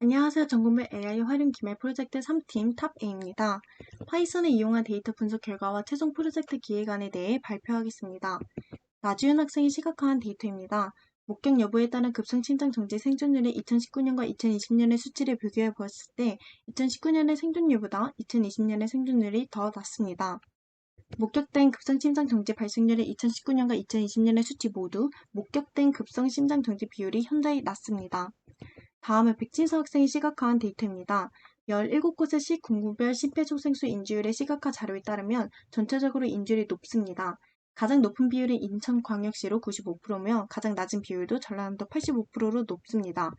안녕하세요. 전국민 AI 활용 기말 프로젝트 3팀 탑A입니다. 파이썬을 이용한 데이터 분석 결과와 최종 프로젝트 기획안에 대해 발표하겠습니다. 나주현 학생이 시각화한 데이터입니다. 목격 여부에 따른 급성 심장 정지 생존율의 2019년과 2020년의 수치를 비교해 보았을 때 2019년의 생존율보다 2020년의 생존율이 더 낮습니다. 목격된 급성 심장 정지 발생률의 2019년과 2020년의 수치 모두 목격된 급성 심장 정지 비율이 현저히 낮습니다. 다음은 백진서 학생이 시각화한 데이터입니다. 17곳의 시 군구별 심폐소생술 인지율의 시각화 자료에 따르면 전체적으로 인지율이 높습니다. 가장 높은 비율은 인천광역시로 95%며 가장 낮은 비율도 전라남도 85%로 높습니다.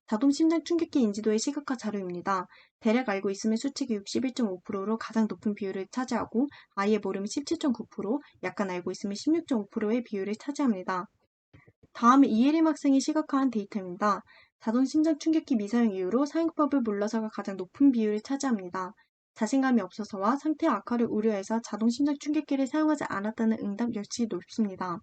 자동심장 충격기 인지도의 시각화 자료입니다. 대략 알고 있음의 수치가 61.5%로 가장 높은 비율을 차지하고 아예 모름이 17.9%, 약간 알고 있음의 16.5%의 비율을 차지합니다. 다음은 이예림 학생이 시각화한 데이터입니다. 자동심장 충격기 미사용 이후로 사용법을 몰라서가 가장 높은 비율을 차지합니다. 자신감이 없어서와 상태 악화를 우려해서 자동심장 충격기를 사용하지 않았다는 응답 역시 높습니다.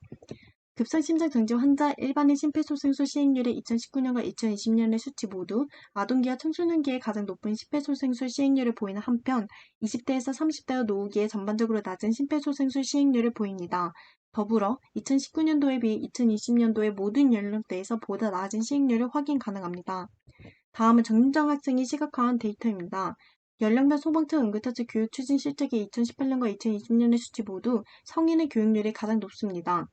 급성심장 정지 환자 일반인 심폐소생술 시행률의 2019년과 2020년의 수치 모두 아동기와 청소년기에 가장 높은 심폐소생술 시행률을 보이는 한편 20대에서 30대와 노후기에 전반적으로 낮은 심폐소생술 시행률을 보입니다. 더불어 2019년도에 비해 2020년도의 모든 연령대에서 보다 낮은 시행률을 확인 가능합니다. 다음은 정민정 학생이 시각화한 데이터입니다. 연령별 소방차 응급처치 교육 추진 실적의 2018년과 2020년의 수치 모두 성인의 교육률이 가장 높습니다.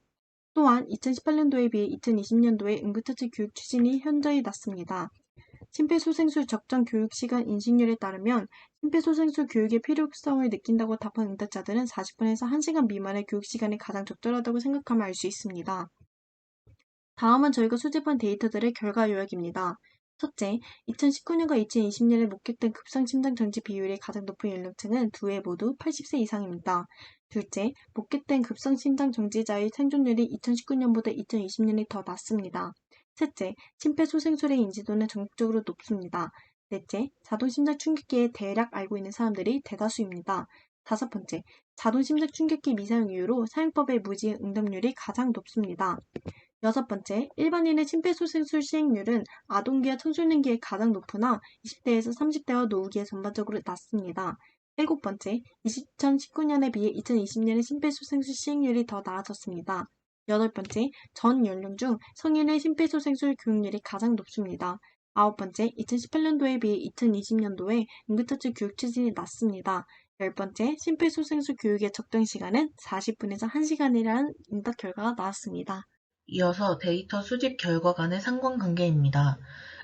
또한 2018년도에 비해 2020년도에 응급처치 교육 추진이 현저히 낮습니다. 심폐소생술 적정 교육시간 인식률에 따르면 심폐소생술 교육의 필요성을 느낀다고 답한 응답자들은 40분에서 1시간 미만의 교육시간이 가장 적절하다고 생각하면 알 수 있습니다. 다음은 저희가 수집한 데이터들의 결과 요약입니다. 첫째, 2019년과 2020년에 목격된 급성심장 정지 비율이 가장 높은 연령층은 두 해 모두 80세 이상입니다. 둘째, 목격된 급성심장 정지자의 생존율이 2019년보다 2020년이 더 낮습니다. 셋째, 심폐소생술의 인지도는 전국적으로 높습니다. 넷째, 자동심장 충격기에 대략 알고 있는 사람들이 대다수입니다. 다섯 번째, 자동심장 충격기 미사용 이후로 사용법의 무지 응답률이 가장 높습니다. 여섯 번째, 일반인의 심폐소생술 시행률은 아동기와 청소년기에 가장 높으나 20대에서 30대와 노후기에 전반적으로 낮습니다. 일곱 번째, 2019년에 비해 2020년의 심폐소생술 시행률이 더 나아졌습니다. 여덟 번째, 전 연령 중 성인의 심폐소생술 교육률이 가장 높습니다. 아홉 번째, 2018년도에 비해 2020년도에 응급처치 교육 추진이 낮습니다. 열 번째, 심폐소생술 교육의 적정 시간은 40분에서 1시간이라는 응답 결과가 나왔습니다. 이어서 데이터 수집 결과 간의 상관관계입니다.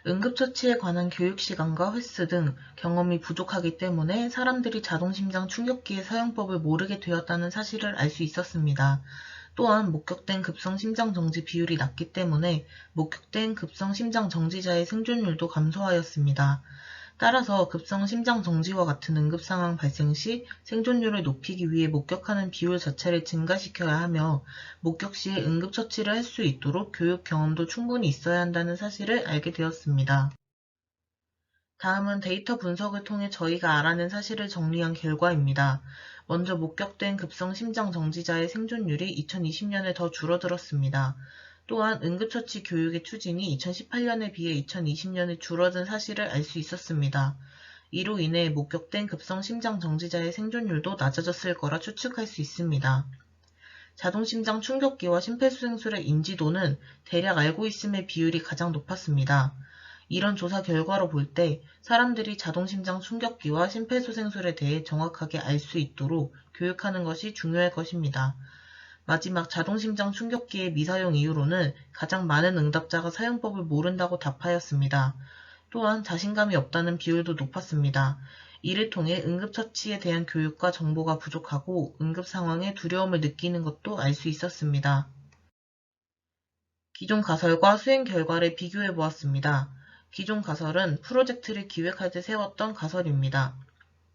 응급처치에 관한 교육 시간과 횟수 등 경험이 부족하기 때문에 사람들이 자동심장 충격기의 사용법을 모르게 되었다는 사실을 알 수 있었습니다. 또한 목격된 급성심장 정지 비율이 낮기 때문에 목격된 급성심장 정지자의 생존율도 감소하였습니다. 따라서 급성 심장 정지와 같은 응급 상황 발생 시 생존율을 높이기 위해 목격하는 비율 자체를 증가시켜야 하며 목격 시에 응급 처치를 할 수 있도록 교육 경험도 충분히 있어야 한다는 사실을 알게 되었습니다. 다음은 데이터 분석을 통해 저희가 알아낸 사실을 정리한 결과입니다. 먼저 목격된 급성 심장 정지자의 생존율이 2020년에 더 줄어들었습니다. 또한 응급처치 교육의 추진이 2018년에 비해 2020년에 줄어든 사실을 알 수 있었습니다. 이로 인해 목격된 급성 심장 정지자의 생존율도 낮아졌을 거라 추측할 수 있습니다. 자동심장 충격기와 심폐소생술의 인지도는 대략 알고 있음의 비율이 가장 높았습니다. 이런 조사 결과로 볼 때 사람들이 자동심장 충격기와 심폐소생술에 대해 정확하게 알 수 있도록 교육하는 것이 중요할 것입니다. 마지막 자동심장 충격기의 미사용 이유로는 가장 많은 응답자가 사용법을 모른다고 답하였습니다. 또한 자신감이 없다는 비율도 높았습니다. 이를 통해 응급처치에 대한 교육과 정보가 부족하고 응급 상황에 두려움을 느끼는 것도 알 수 있었습니다. 기존 가설과 수행 결과를 비교해 보았습니다. 기존 가설은 프로젝트를 기획할 때 세웠던 가설입니다.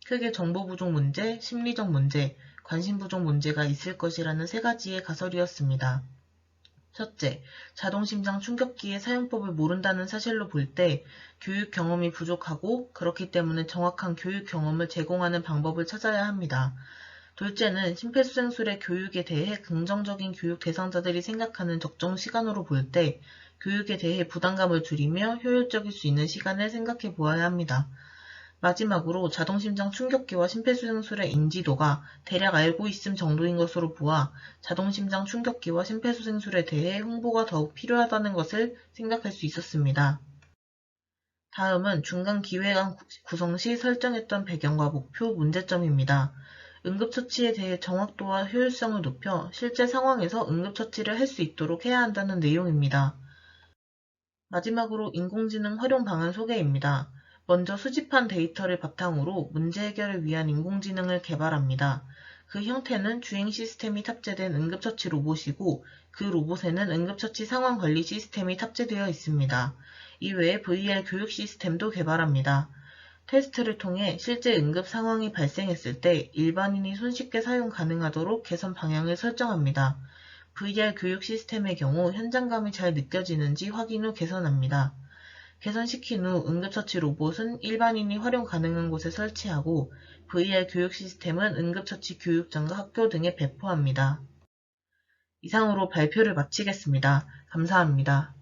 크게 정보 부족 문제, 심리적 문제, 관심 부족 문제가 있을 것이라는 세 가지의 가설이었습니다. 첫째, 자동심장 충격기의 사용법을 모른다는 사실로 볼 때 교육 경험이 부족하고 그렇기 때문에 정확한 교육 경험을 제공하는 방법을 찾아야 합니다. 둘째는 심폐소생술의 교육에 대해 긍정적인 교육 대상자들이 생각하는 적정 시간으로 볼 때 교육에 대해 부담감을 줄이며 효율적일 수 있는 시간을 생각해 보아야 합니다. 마지막으로 자동심장 충격기와 심폐소생술의 인지도가 대략 알고 있음 정도인 것으로 보아 자동심장 충격기와 심폐소생술에 대해 홍보가 더욱 필요하다는 것을 생각할 수 있었습니다. 다음은 중간기획안 구성 시 설정했던 배경과 목표, 문제점입니다. 응급처치에 대해 정확도와 효율성을 높여 실제 상황에서 응급처치를 할 수 있도록 해야 한다는 내용입니다. 마지막으로 인공지능 활용 방안 소개입니다. 먼저 수집한 데이터를 바탕으로 문제 해결을 위한 인공지능을 개발합니다. 그 형태는 주행 시스템이 탑재된 응급처치 로봇이고 그 로봇에는 응급처치 상황 관리 시스템이 탑재되어 있습니다. 이외에 VR 교육 시스템도 개발합니다. 테스트를 통해 실제 응급 상황이 발생했을 때 일반인이 손쉽게 사용 가능하도록 개선 방향을 설정합니다. VR 교육 시스템의 경우 현장감이 잘 느껴지는지 확인 후 개선합니다. 개선시킨 후 응급처치 로봇은 일반인이 활용 가능한 곳에 설치하고 VR 교육 시스템은 응급처치 교육장과 학교 등에 배포합니다. 이상으로 발표를 마치겠습니다. 감사합니다.